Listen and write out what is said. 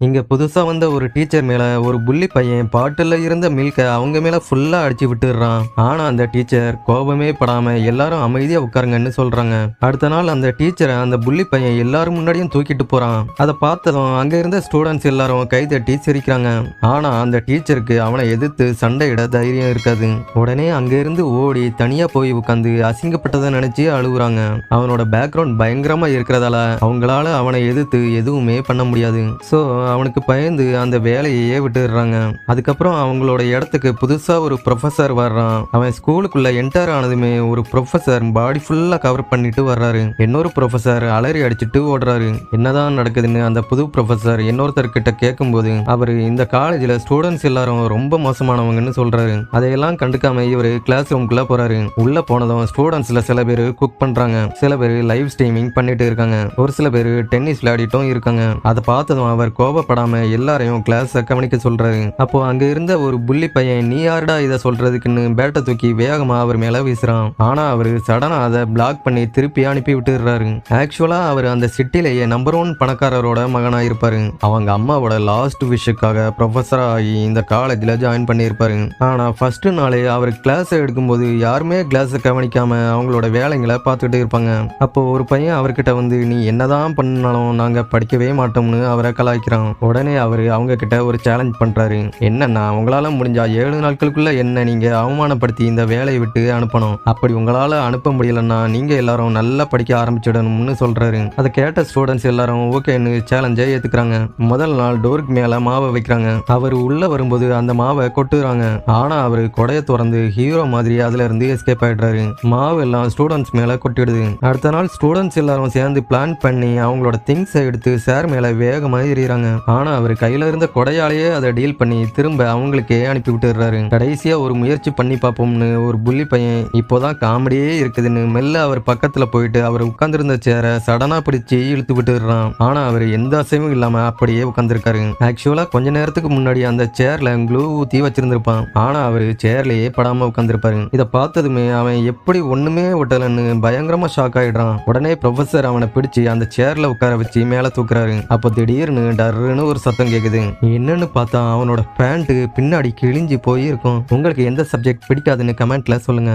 இங்க புதுசா வந்த ஒரு டீச்சர் மேல ஒரு புள்ளி பையன் பாட்டில் இருந்த மில்க அவங்க மேல ஃபுல்லா அடிச்சு விட்டுடுறான். ஆனா அந்த டீச்சர் கோபமே படாம எல்லாரும் அமைதியா உட்காருங்கன்னு சொல்றாங்க. அடுத்த நாள் அந்த டீச்சரை அந்த புள்ளி பையன் எல்லாரும் முன்னாடியும் தூக்கிட்டு போறான். அதை பார்த்ததும் அங்க இருந்த ஸ்டூடெண்ட்ஸ் எல்லாரும் கைதட்டி சிரிக்கிறாங்க. ஆனா அந்த டீச்சருக்கு அவனை எதிர்த்து சண்டையிட தைரியம் இருக்காது. உடனே அங்க இருந்து ஓடி தனியா போய் உட்காந்து அசிங்கப்பட்டதை நினைச்சு அழுகுறாங்க. அவனோட பேக்ரவுண்ட் பயங்கரமா இருக்கிறதால அவங்களால அவனை எதிர்த்து எதுவுமே பண்ண முடியாது. ஸோ அவனுக்கு பயந்து அந்த வேலையே விட்டுடுறாங்க. அதுக்கப்புறம் அவங்களோட இடத்துக்கு புதுசா ஒரு ப்ரொஃபசர் வர்றான். அவன் ஸ்கூலுக்குள்ள என்டர் ஆனதுமே ஒரு ப்ரொஃபசர் பாடி ஃபுல்லா கவர் பண்ணிட்டு வர்றாரு. இன்னொரு ப்ரொஃபசர் அலறி அடிச்சுட்டு ஓடுறாரு. என்னதான் நடக்குதுன்னு அந்த புது ப்ரொஃபசர் இன்னொருத்தர்கிட்ட கேட்கும்போது அவரு இந்த காலேஜ்ல ஸ்டூடெண்ட்ஸ் எல்லாரும் ரொம்ப மோசமானவங்கன்னு சொல்றாரு. அதையெல்லாம் கண்டுக்காம இவரு கிளாஸ் ரூம்குள்ள போறாரு. உள்ள போனதும் ஸ்டூடெண்ட்ஸ்ல சில பேர் குக் பண்றாங்க, சில பேர் லைவ் ஸ்ட்ரீமிங் பண்ணிட்டு இருக்காங்க, ஒரு சில பேர் டென்னிஸ் விளையாடிட்டும் இருக்காங்க. அதை பார்த்ததும் அவர் கோபப்படாம எல்லாரையும் கிளாஸ கவனிக்க சொல்றாரு. அப்போ அங்க இருந்த ஒரு புள்ளி பையன் நீ யாருடா இதை சொல்றதுக்குன்னு பேட்டை தூக்கி வேகமா அவர் மேல வீசுறான். ஆனா அவரு சடனா அதை பிளாக் பண்ணி திருப்பி அனுப்பி விட்டுறாரு. ஆக்சுவலா அவர் அந்த சிட்டிலேயே நம்பர் 1 பணக்காரரோட மகனா இருப்பாரு. அவங்க அம்மாவோட லாஸ்ட் விஷுக்காக ப்ரொஃபஸரா ஆகி இந்த காலேஜ்ல ஜாயின் பண்ணியிருப்பாரு. ஆனா ஃபர்ஸ்ட் நாளே அவர் கிளாஸ் எடுக்கும்போது யாருமே கிளாஸை கவனிக்காம அவங்களோட வேலைங்களை பார்த்துட்டு இருப்பாங்க. அப்போ ஒரு பையன் அவர்கிட்ட வந்து நீ என்னதான் பண்ணாலும் நாங்க படிக்கவே மாட்டோம்னு அவரை கலாய்க்கிறான். உடனே அவரு அவங்க கிட்ட ஒரு சேலஞ்ச் பண்றாரு. என்னன்னா உங்களால முடிஞ்சா 7 நாட்களுக்குள்ள என்ன நீங்க அவமானப்படுத்தி இந்த வேலையை விட்டு அனுப்பணும். அப்படி உங்களால அனுப்ப முடியலன்னா நீங்க எல்லாரும் நல்லா படிக்க ஆரம்பிச்சிடணும்னு சொல்றாரு. அதை கேட்ட ஸ்டூடெண்ட்ஸ் எல்லாரும் ஓகேன்னு சேலஞ்சை ஏத்துக்கிறாங்க. முதல் நாள் டோருக்கு மேல மாவை வைக்கிறாங்க. அவர் உள்ள வரும்போது அந்த மாவை கொட்டுறாங்க. ஆனா அவரு கொடையை திறந்து ஹீரோ மாதிரி அதுல இருந்து எஸ்கேப் ஆயிடுறாரு. மாவு எல்லாம் ஸ்டூடெண்ட்ஸ் மேல கொட்டிடுது. அடுத்த நாள் ஸ்டூடெண்ட்ஸ் எல்லாரும் சேர்ந்து பிளான் பண்ணி அவங்களோட திங்ஸை எடுத்து சார் மேல வேகமா எறிகிறாங்க. ஆனா அவர் கையில இருந்த கொடையாலேயே அதை டீல் பண்ணி திரும்ப அவங்களுக்கே அனுப்பி விட்டுறாரு. கடைசியா ஒரு முயற்சி பண்ணி பார்ப்போம்னு ஒரு புள்ளி பையன் இப்போதான் காமெடியே இருக்குதுன்னு மெல்ல அவர் பக்கத்துல போயிட்டு அவர் உட்கார்ந்திருந்த சேரை சடனா பிடிச்சி இழுத்து விட்டுறான். ஆனா அவர் எந்த அசைவும் இல்லாம அப்படியே உட்கார்ந்துருக்காரு. ஆக்சுவலா கொஞ்ச நேரத்துக்கு முன்னாடி அந்த சேர்ல க்ளூ ஊத்தி வச்சிருந்திருப்பான். ஆனா அவரு சேர்லயே படாம உட்கார்ந்துருப்பாரு. இதை பார்த்ததுமே அவன் எப்படி ஒண்ணுமே ஒட்டலன்னு பயங்கரமா ஷாக் ஆயிடுறான். உடனே ப்ரொஃபசர் அவனை பிடிச்சி அந்த சேர்ல உட்கார வச்சு மேல தூக்குறாரு. அப்போ திடீர்னு டர்ன்னு ஒரு சத்தம் கேக்குது. என்னன்னு பார்த்தா அவனோட பேண்ட் பின்னாடி கிழிஞ்சு போயிருக்கும். உங்களுக்கு எந்த சப்ஜெக்ட் பிடிக்காதுன்னு கமெண்ட்ல சொல்லுங்க.